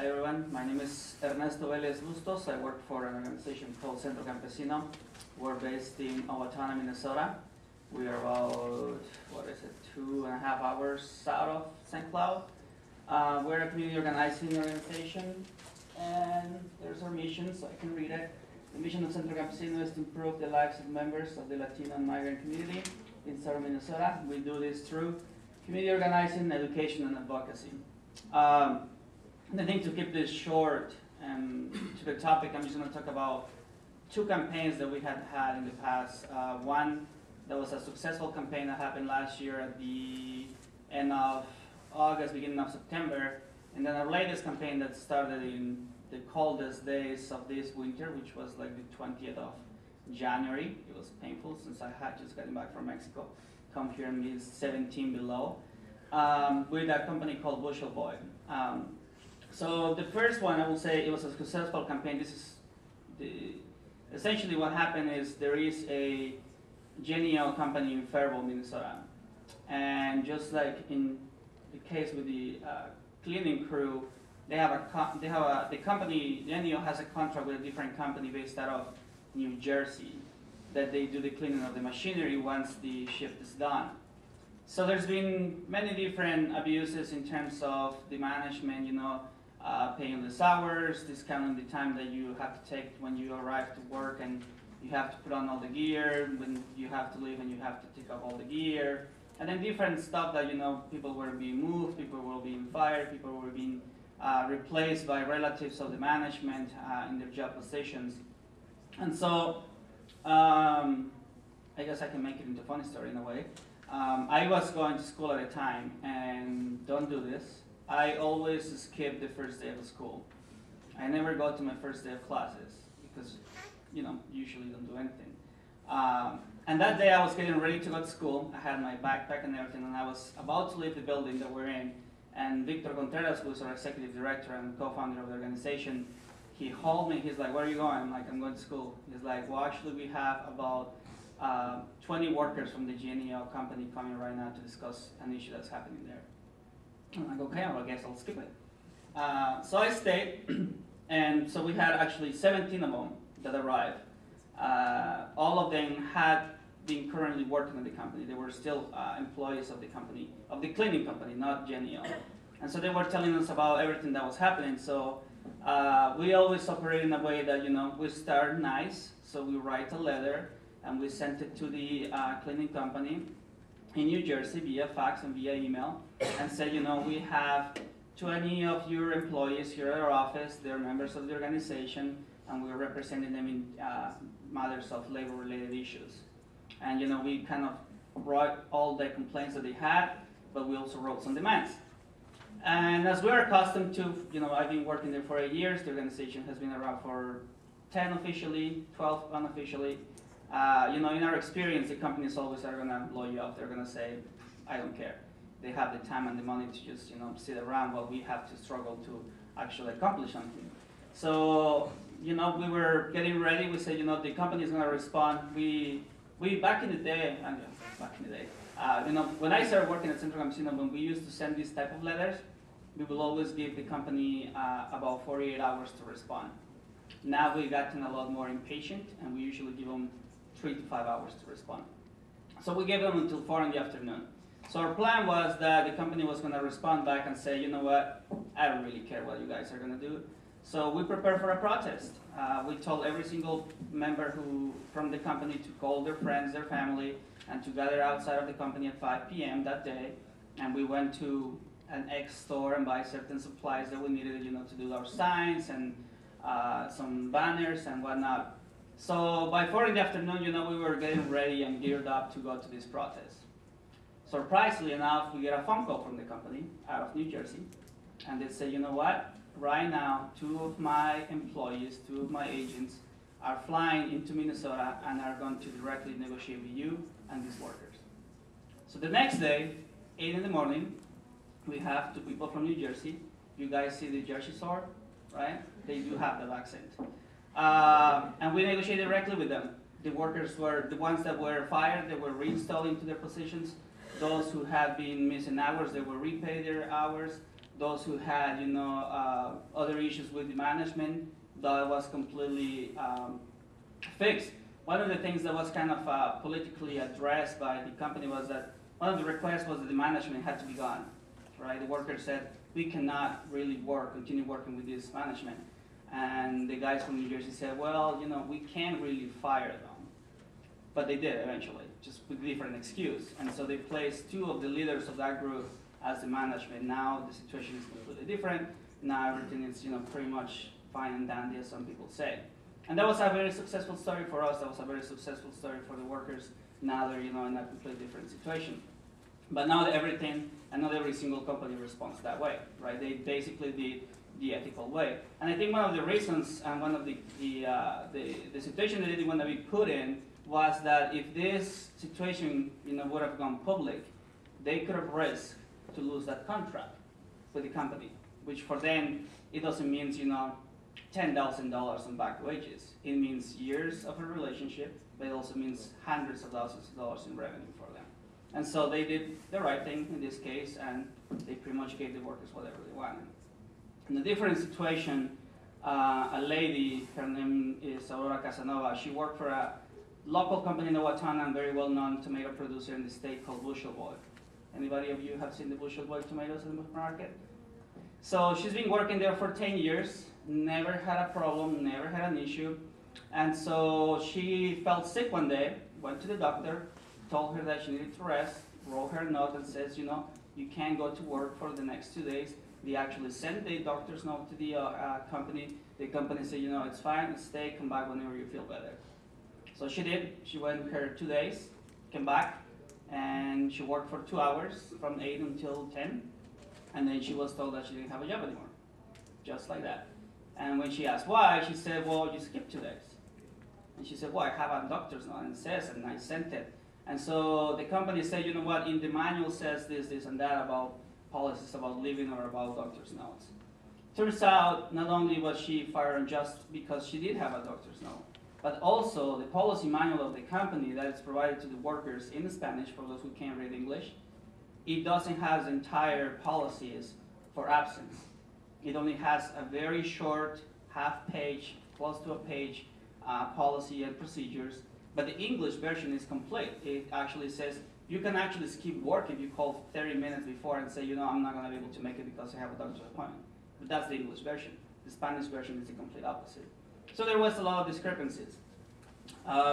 Hi everyone, my name is Ernesto Velez Busto. I work for an organization called Centro Campesino. We're based in Owatonna, Minnesota. We are about, 2.5 hours south of St. Cloud. We're a community organizing organization, and there's our mission, so I can read it. The mission of Centro Campesino is to improve the lives of members of the Latino and migrant community in southern Minnesota. We do this through community organizing, education, and advocacy. I think to keep this short and to the topic, I'm just going to talk about two campaigns that we had had in the past. One that was a successful campaign that happened last year at the end of August, beginning of September, and then our latest campaign that started in the coldest days of this winter, which was like the 20th of January. It was painful since I had just gotten back from Mexico. Come here and it's 17 below. With a company called Bushel Boy. So the first one, I will say it was a successful campaign. This is essentially what happened is there is a Genio company in Faribault, Minnesota. And just like in the case with the cleaning crew, the company, Genio has a contract with a different company based out of New Jersey that they do the cleaning of the machinery once the shift is done. So there's been many different abuses in terms of the management, paying less hours, discounting the time that you have to take when you arrive to work and you have to put on all the gear, when you have to leave and you have to take off all the gear. And then different stuff that, people were being moved, people were being fired, people were being replaced by relatives of the management in their job positions. And so, I guess I can make it into a funny story in a way. I was going to school at a time, and don't do this. I always skip the first day of school. I never go to my first day of classes because, usually don't do anything. And that day I was getting ready to go to school. I had my backpack and everything, and I was about to leave the building that we're in. And Victor Contreras, who's our executive director and co-founder of the organization, he called me. He's like, "Where are you going?" I'm like, "I'm going to school." He's like, "Well, actually, we have about 20 workers from the Genio company coming right now to discuss an issue that's happening there." I'm like, "Okay, well, I guess I'll skip it." So I stayed, and so we had actually 17 of them that arrived. All of them had been currently working at the company. They were still employees of the company, of the cleaning company, not Genio. And so they were telling us about everything that was happening. So we always operate in a way that, we start nice. So we write a letter, and we sent it to the cleaning company in New Jersey via fax and via email, and said, we have 20 of your employees here at our office. They're members of the organization, and we're representing them in matters of labor-related issues. And we kind of wrote all the complaints that they had, but we also wrote some demands. And as we're accustomed to, I've been working there for 8 years. The organization has been around for 10 officially, 12 unofficially. In our experience, the companies always are going to blow you off. They're going to say, "I don't care." They have the time and the money to just, sit around while we have to struggle to actually accomplish something. So, we were getting ready. We said, the company is going to respond. We back in the day, when I started working at Centro Campesino, when we used to send these type of letters, we will always give the company about 48 hours to respond. Now we've gotten a lot more impatient, and we usually give them 3 to 5 hours to respond. So we gave them until 4 in the afternoon. So our plan was that the company was going to respond back and say, "You know what, I don't really care what you guys are going to do." So we prepared for a protest. We told every single member from the company to call their friends, their family, and to gather outside of the company at 5 p.m. that day. And we went to an X store and buy certain supplies that we needed, to do our signs and some banners and whatnot. So by 4 in the afternoon, we were getting ready and geared up to go to this protest. Surprisingly enough, we get a phone call from the company out of New Jersey, and they say, "You know what? Right now, 2 of my employees, 2 of my agents are flying into Minnesota and are going to directly negotiate with you and these workers." So the next day, 8 in the morning, we have 2 people from New Jersey. You guys see the Jersey sword, right? They do have that accent. And we negotiated directly with them. The workers were the ones that were fired. They were reinstalled into their positions. Those who had been missing hours, they were repaid their hours. those who had, other issues with the management, that was completely fixed. One of the things that was kind of politically addressed by the company was that one of the requests was that the management had to be gone, right? The workers said, we cannot really continue working with this management. And the guys from New Jersey said, well, we can't really fire them. But they did eventually, just with different excuse. And so they placed two of the leaders of that group as the management. Now the situation is completely different. Now everything is, pretty much fine and dandy, as some people say. And that was a very successful story for us. That was a very successful story for the workers. Now they're, in a completely different situation. But now everything, and not every single company responds that way, right? They basically did the ethical way. And I think one of the reasons, and one of the situation that they didn't want to be put in, was that if this situation, would have gone public, they could have risked to lose that contract with the company, which for them, it doesn't mean, $10,000 in back wages. It means years of a relationship, but it also means hundreds of thousands of dollars in revenue for them. And so they did the right thing in this case, and they pretty much gave the workers whatever they wanted. In a different situation, a lady, her name is Aurora Casanova, she worked for a local company in Owatonna, and very well-known tomato producer in the state called Bushel Boy. Anybody of you have seen the Bushel Boy tomatoes in the market? So she's been working there for 10 years, never had a problem, never had an issue. And so she felt sick one day, went to the doctor, told her that she needed to rest, wrote her a note and says, you can't go to work for the next 2 days. They actually sent the doctor's note to the company. The company said, it's fine, stay, come back whenever you feel better. So she did. She went her 2 days, came back, and she worked for 2 hours from 8 until 10. And then she was told that she didn't have a job anymore, just like that. And when she asked why, she said, well, you skipped 2 days. And she said, well, I have a doctor's note, and it says, and I sent it. And so the company said, you know what, in the manual says this, this, and that about policies about leaving or about doctor's notes. Turns out, not only was she fired just because she did have a doctor's note, but also the policy manual of the company that is provided to the workers in Spanish, for those who can't read English, it doesn't have entire policies for absence. It only has a very short, half-page, close to a page, policy and procedures, but the English version is complete. It actually says you can actually skip work if you call 30 minutes before and say, I'm not going to be able to make it because I have a doctor's appointment. But that's the English version. The Spanish version is the complete opposite. So there was a lot of discrepancies.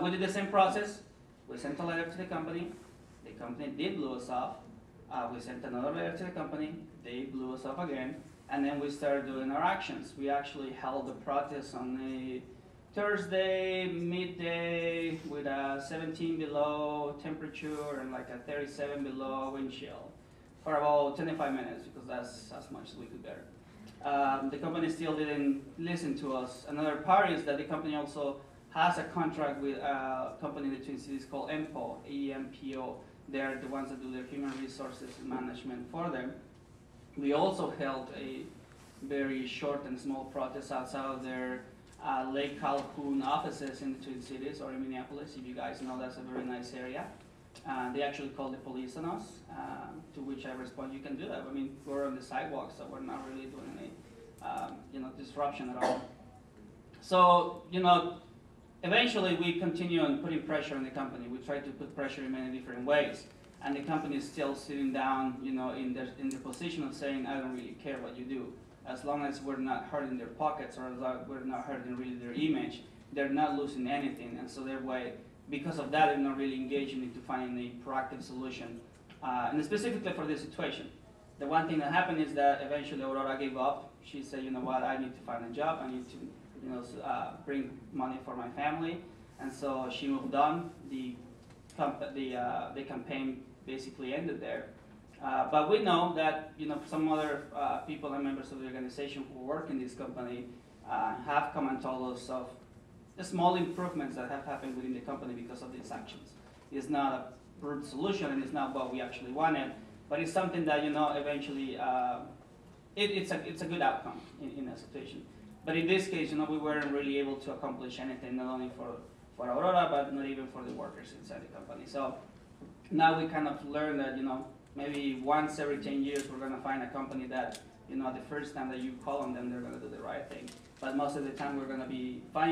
We did the same process. We sent a letter to the company. The company did blow us off. We sent another letter to the company. They blew us off again. And then we started doing our actions. We actually held a protest on a Thursday, midday, with a 17 below temperature and like a 37 below wind chill for about 25 minutes, because that's as much as we could bear. The company still didn't listen to us. Another part is that the company also has a contract with a company in the Twin Cities called EMPO, E-M-P-O. They're the ones that do their human resources management for them. We also held a very short and small protest outside of their Lake Calhoun offices in the Twin Cities, or in Minneapolis. If you guys know, that's a very nice area. They actually called the police on us, to which I respond, you can do that. I mean, we're on the sidewalk, so we're not really doing any disruption at all. So, eventually we continue on putting pressure on the company. We try to put pressure in many different ways. And the company is still sitting down, in the position of saying, I don't really care what you do. As long as we're not hurting their pockets, or as long as we're not hurting really their image, they're not losing anything. And so because of that, they're not really engaging into finding a proactive solution. And specifically for this situation. The one thing that happened is that eventually Aurora gave up. She said, what, I need to find a job. I need to bring money for my family. And so she moved on. The campaign basically ended there. But we know that some other people and members of the organization who work in this company have come and told us of the small improvements that have happened within the company because of these actions. It's not a brute solution, and it's not what we actually wanted, but it's something that eventually it's a good outcome in a situation. But in this case, we weren't really able to accomplish anything, not only for Aurora, but not even for the workers inside the company. So now we kind of learned that maybe once every 10 years we're going to find a company that you know, the first time that you call on them, they're gonna do the right thing. But most of the time, we're gonna be finding